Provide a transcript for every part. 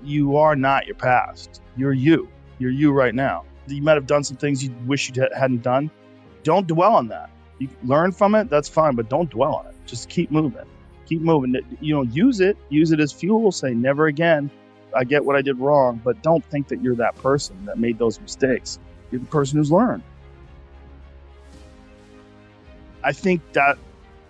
you are not your past. You're you. You're you right now. You might have done some things you wish you hadn't done. Don't dwell on that. You learn from it, that's fine, but don't dwell on it. Just keep moving. Keep moving. Use it as fuel. Say, never again. I get what I did wrong, but don't think that you're that person that made those mistakes. You're the person who's learned. I think that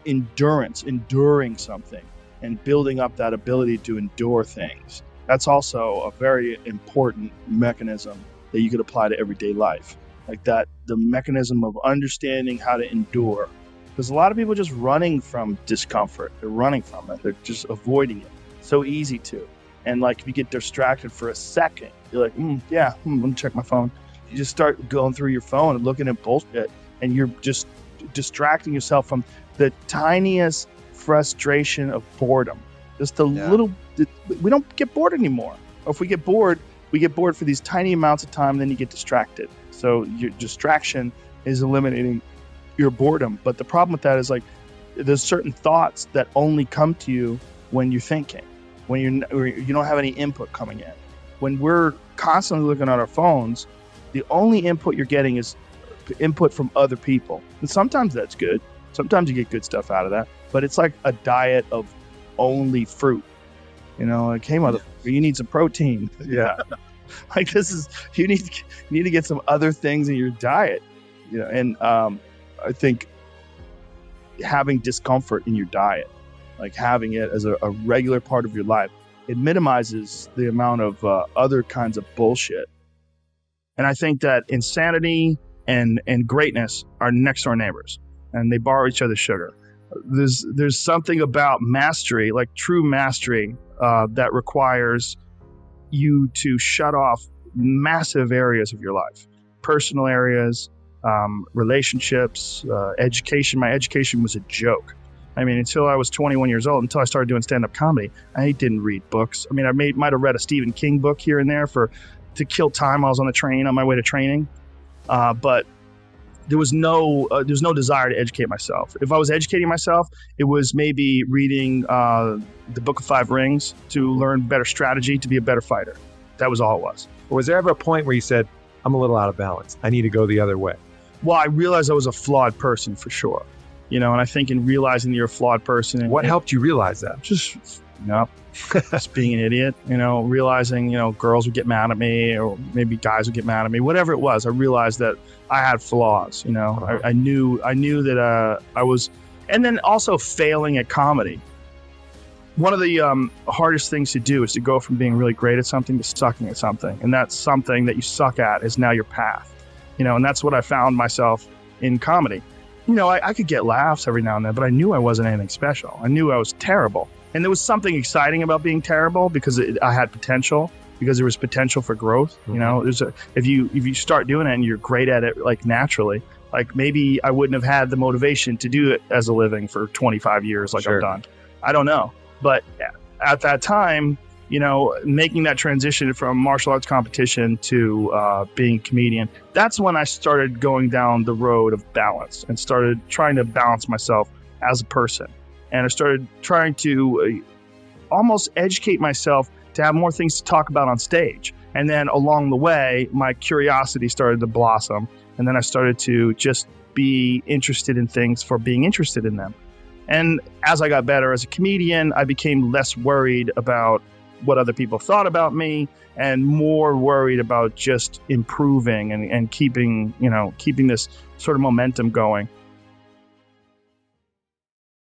endurance, enduring something, and building up that ability to endure things, that's also a very important mechanism that you could apply to everyday life. Like that, the mechanism of understanding how to endure. Because a lot of people are just running from discomfort. They're running from it. They're just avoiding it. So easy to. And like if you get distracted for a second, you're like, let me check my phone. You just start going through your phone and looking at bullshit, and you're just distracting yourself from the tiniest frustration of boredom. Just the little, we don't get bored anymore. Or if we get bored for these tiny amounts of time, then you get distracted. So your distraction is eliminating your boredom. But the problem with that is like, there's certain thoughts that only come to you when you're thinking, when you don't have any input coming in. When we're constantly looking at our phones, the only input you're getting is input from other people. And sometimes that's good. Sometimes you get good stuff out of that. But it's like a diet of only fruit. Like, hey, motherfucker, you need some protein. Yeah. Like you need to get some other things in your diet. And I think having discomfort in your diet, like having it as a regular part of your life, it minimizes the amount of other kinds of bullshit. And I think that insanity and greatness are next door neighbors, and they borrow each other's sugar. There's something about mastery, like true mastery, that requires you to shut off massive areas of your life, personal areas, relationships, education. My education was a joke. I mean, until I was 21 years old, until I started doing stand-up comedy, I didn't read books. I mean, I might have read a Stephen King book here and there to kill time. I was on the train on my way to training, but there was no desire to educate myself. If I was educating myself, it was maybe reading the Book of Five Rings to learn better strategy to be a better fighter. That was all it was. Was there ever a point where you said, I'm a little out of balance, I need to go the other way? Well, I realized I was a flawed person for sure. And I think in realizing that you're a flawed person. What helped you realize that? Just being an idiot, realizing, girls would get mad at me, or maybe guys would get mad at me, whatever it was. I realized that I had flaws, I knew that I was, and then also failing at comedy. One of the hardest things to do is to go from being really great at something to sucking at something. And that's something that you suck at is now your path, and that's what I found myself in comedy. I could get laughs every now and then, but I knew I wasn't anything special. I knew I was terrible. And there was something exciting about being terrible because I had potential, because there was potential for growth. Mm-hmm. If you start doing it and you're great at it, like naturally, like maybe I wouldn't have had the motivation to do it as a living for 25 years like I've done. I don't know. But at that time, making that transition from martial arts competition to being a comedian, that's when I started going down the road of balance and started trying to balance myself as a person. And I started trying to almost educate myself to have more things to talk about on stage. And then along the way, my curiosity started to blossom. And then I started to just be interested in things for being interested in them. And as I got better as a comedian, I became less worried about what other people thought about me and more worried about just improving and keeping this sort of momentum going.